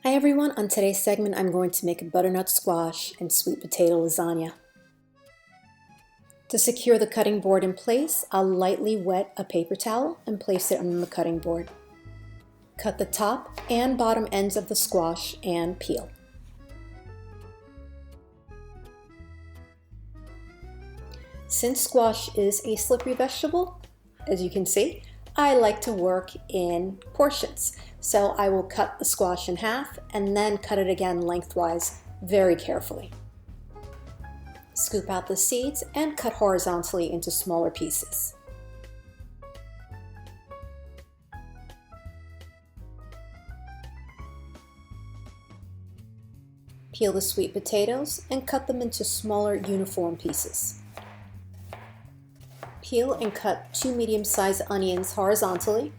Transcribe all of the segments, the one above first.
Hi everyone, on today's segment I'm going to make a butternut squash and sweet potato lasagna. To secure the cutting board in place, I'll lightly wet a paper towel and place it on the cutting board. Cut the top and bottom ends of the squash and peel. Since squash is a slippery vegetable, as you can see, I like to work in portions. So I will cut the squash in half and then cut it again lengthwise very carefully. Scoop out the seeds and cut horizontally into smaller pieces. Peel the sweet potatoes and cut them into smaller uniform pieces. Peel and cut 2 medium-sized onions horizontally.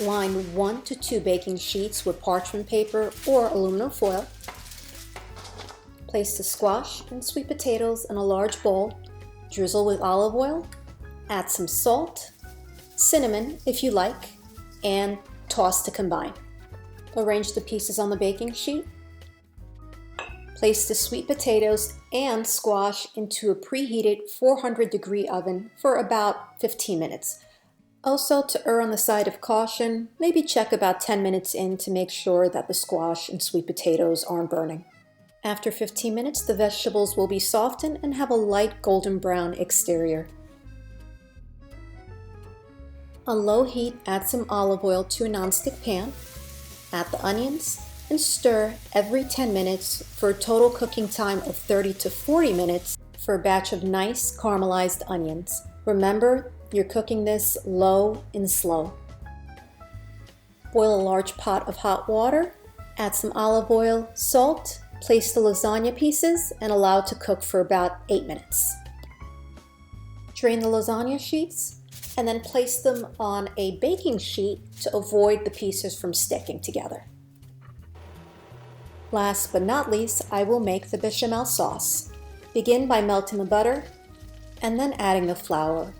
Line 1 to 2 baking sheets with parchment paper or aluminum foil. Place the squash and sweet potatoes in a large bowl, drizzle with olive oil, add some salt, cinnamon if you like, and toss to combine. Arrange the pieces on the baking sheet. Place the sweet potatoes and squash into a preheated 400-degree oven for about 15 minutes. Also, to err on the side of caution, maybe check about 10 minutes in to make sure that the squash and sweet potatoes aren't burning. After 15 minutes, the vegetables will be softened and have a light golden brown exterior. On low heat, add some olive oil to a nonstick pan. Add the onions and stir every 10 minutes for a total cooking time of 30 to 40 minutes for a batch of nice caramelized onions. Remember, you're cooking this low and slow. Boil a large pot of hot water, add some olive oil, salt, place the lasagna pieces and allow it to cook for about 8 minutes. Drain the lasagna sheets and then place them on a baking sheet to avoid the pieces from sticking together. Last but not least, I will make the bechamel sauce. Begin by melting the butter and then adding the flour.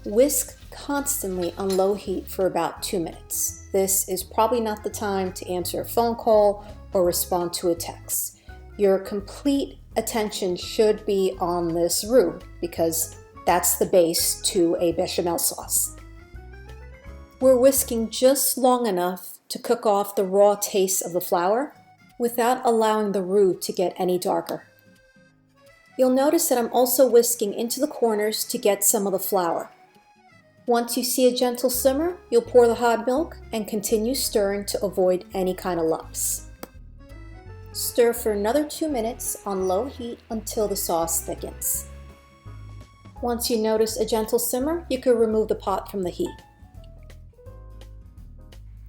Whisk constantly on low heat for about 2 minutes. This is probably not the time to answer a phone call or respond to a text. Your complete attention should be on this roux because that's the base to a bechamel sauce. We're whisking just long enough to cook off the raw taste of the flour without allowing the roux to get any darker. You'll notice that I'm also whisking into the corners to get some of the flour. Once you see a gentle simmer, you'll pour the hot milk and continue stirring to avoid any kind of lumps. Stir for another 2 minutes on low heat until the sauce thickens. Once you notice a gentle simmer, you can remove the pot from the heat.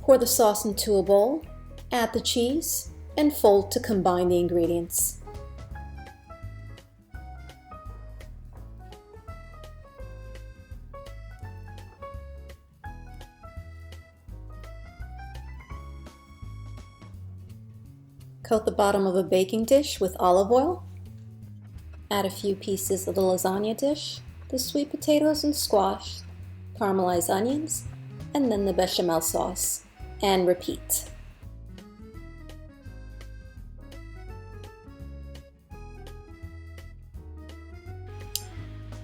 Pour the sauce into a bowl, add the cheese, and fold to combine the ingredients. Coat the bottom of a baking dish with olive oil. Add a few pieces of the lasagna dish, the sweet potatoes and squash, caramelized onions, and then the bechamel sauce, and repeat.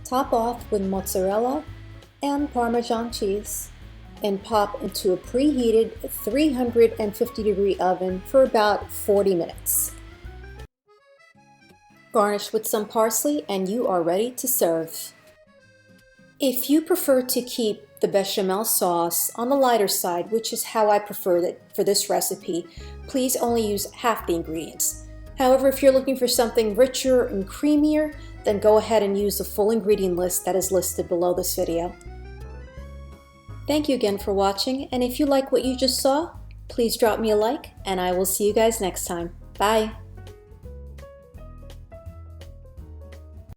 Top off with mozzarella and parmesan cheese and pop into a preheated 350-degree oven for about 40 minutes. Garnish with some parsley and you are ready to serve. If you prefer to keep the bechamel sauce on the lighter side, which is how I preferred it for this recipe, please only use half the ingredients. However, if you're looking for something richer and creamier, then go ahead and use the full ingredient list that is listed below this video. Thank you again for watching, and if you like what you just saw, please drop me a like, and I will see you guys next time. Bye!